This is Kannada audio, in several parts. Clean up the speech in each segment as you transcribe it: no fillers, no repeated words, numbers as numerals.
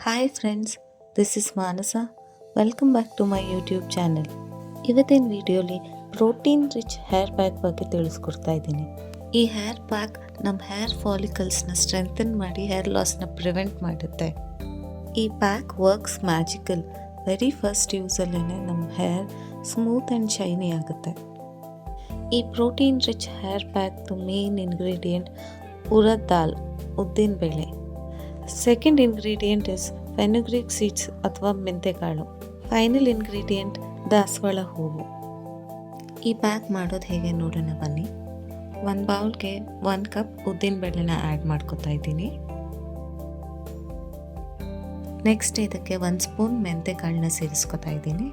Hi friends, this is Manasa. Welcome back to my YouTube channel. ಇವತ್ತಿನ ವಿಡಿಯೋಲಿ ಪ್ರೋಟೀನ್ ರಿಚ್ ಹೇರ್ ಪ್ಯಾಕ್ ಬಗ್ಗೆ ತಿಳಿಸ್ಕೊಡ್ತಾ ಇದ್ದೀನಿ. ಈ ಹೇರ್ ಪ್ಯಾಕ್ ನಮ್ಮ ಹೇರ್ ಫಾಲಿಕಲ್ಸ್ನ ಸ್ಟ್ರೆಂಥನ್ ಮಾಡಿ ಹೇರ್ ಲಾಸ್ನ ಪ್ರಿವೆಂಟ್ ಮಾಡುತ್ತೆ. ಈ pack works magical. Very first ಯೂಸಲ್ಲೇ ನಮ್ಮ ಹೇರ್ ಸ್ಮೂತ್ ಆ್ಯಂಡ್ ಶೈನಿ ಆಗುತ್ತೆ. ಈ ಪ್ರೋಟೀನ್ ರಿಚ್ ಹೇರ್ ಪ್ಯಾಕ್ದು ಮೇನ್ ಇಂಗ್ರೀಡಿಯೆಂಟ್ ಉರದ್ ದಾಲ್, ಉದ್ದಿನ ಬೇಳೆ. Second ingredient is fenugreek seeds ಅಥವಾ ಮೆಂತೆಕಾಳು. ಫೈನಲ್ ಇಂಗ್ರೀಡಿಯೆಂಟ್ ದಾಸವಾಳ ಹೂವು. ಈ ಪ್ಯಾಕ್ ಮಾಡೋದು ಹೇಗೆ ನೋಡೋಣ ಬನ್ನಿ. ಒಂದು ಬೌಲ್ಗೆ 1 ಕಪ್ ಉದ್ದಿನ ಬೇಳೆನ ಆ್ಯಡ್ ಮಾಡ್ಕೊತಾ ಇದ್ದೀನಿ. ನೆಕ್ಸ್ಟ್ ಇದಕ್ಕೆ 1 ಸ್ಪೂನ್ ಮೆಂತೆಕಾಳನ್ನ ಸೇರಿಸ್ಕೊತಾ ಇದ್ದೀನಿ.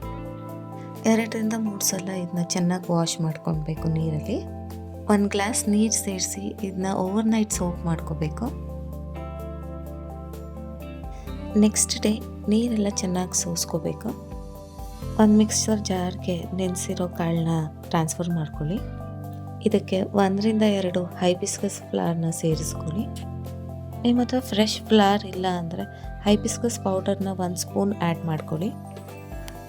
2ರಿಂದ 3 ಸಲ ಇದನ್ನ ಚೆನ್ನಾಗಿ ವಾಶ್ ಮಾಡ್ಕೊಳ್ಬೇಕು ನೀರಲ್ಲಿ. 1 ಗ್ಲಾಸ್ ನೀರು ಸೇರಿಸಿ ಇದನ್ನ ಓವರ್ನೈಟ್ ಸೋಪ್ ಮಾಡ್ಕೋಬೇಕು. ನೆಕ್ಸ್ಟ್ ಡೇ ನೀರೆಲ್ಲ ಚೆನ್ನಾಗಿ ಸೋಸ್ಕೋಬೇಕು. ಒಂದು ಮಿಕ್ಸರ್ ಜಾರ್ಗೆ ನೆನೆಸಿರೋ ಕಾಳನ್ನ ಟ್ರಾನ್ಸ್ಫರ್ ಮಾಡ್ಕೊಳ್ಳಿ. ಇದಕ್ಕೆ 1ರಿಂದ 2 ಹೈಬಿಸ್ಕಸ್ ಫ್ಲವರ್ನ ಸೇರಿಸ್ಕೊಳ್ಳಿ. ನಿಮ್ಮ ಹತ್ರ ಫ್ರೆಶ್ ಫ್ಲವರ್ ಇಲ್ಲ ಅಂದರೆ ಹೈಬಿಸ್ಕಸ್ ಪೌಡರ್ನ 1 ಸ್ಪೂನ್ ಆ್ಯಡ್ ಮಾಡ್ಕೊಳ್ಳಿ.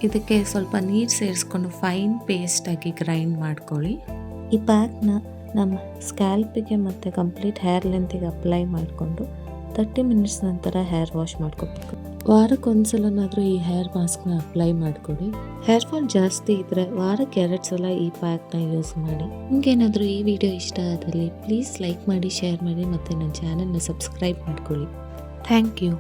ಇದಕ್ಕೆ ಸ್ವಲ್ಪ ನೀರು ಸೇರಿಸ್ಕೊಂಡು ಫೈನ್ ಪೇಸ್ಟಾಗಿ ಗ್ರೈಂಡ್ ಮಾಡ್ಕೊಳ್ಳಿ. ಈ ಪ್ಯಾಕ್ನ ನಮ್ಮ ಸ್ಕ್ಯಾಲ್ಪಿಗೆ ಮತ್ತು ಕಂಪ್ಲೀಟ್ ಹೇರ್ ಲೆಂತಿಗೆ ಅಪ್ಲೈ ಮಾಡಿಕೊಂಡು 30 ಮಿನಿಟ್ಸ್ ನಂತರ ಹೇರ್ ವಾಶ್ ಮಾಡ್ಕೋಬೇಕು. ವಾರಕ್ಕೊಂದ್ಸಲನಾದರೂ ಈ ಹೇರ್ ಮಾಸ್ಕ್ನ ಅಪ್ಲೈ ಮಾಡಿಕೊಡಿ. ಹೇರ್ ಫಾಲ್ ಜಾಸ್ತಿ ಇದ್ದರೆ ವಾರಕ್ಕೆ 2 ಸಲ ಈ ಪ್ಯಾಕ್ನ ಯೂಸ್ ಮಾಡಿ. ನಿಮಗೇನಾದರೂ ಈ ವಿಡಿಯೋ ಇಷ್ಟ ಆದಲ್ಲಿ ಪ್ಲೀಸ್ ಲೈಕ್ ಮಾಡಿ, ಶೇರ್ ಮಾಡಿ ಮತ್ತು ನನ್ನ ಚಾನಲ್ನ ಸಬ್ಸ್ಕ್ರೈಬ್ ಮಾಡ್ಕೊಳ್ಳಿ. Thank you.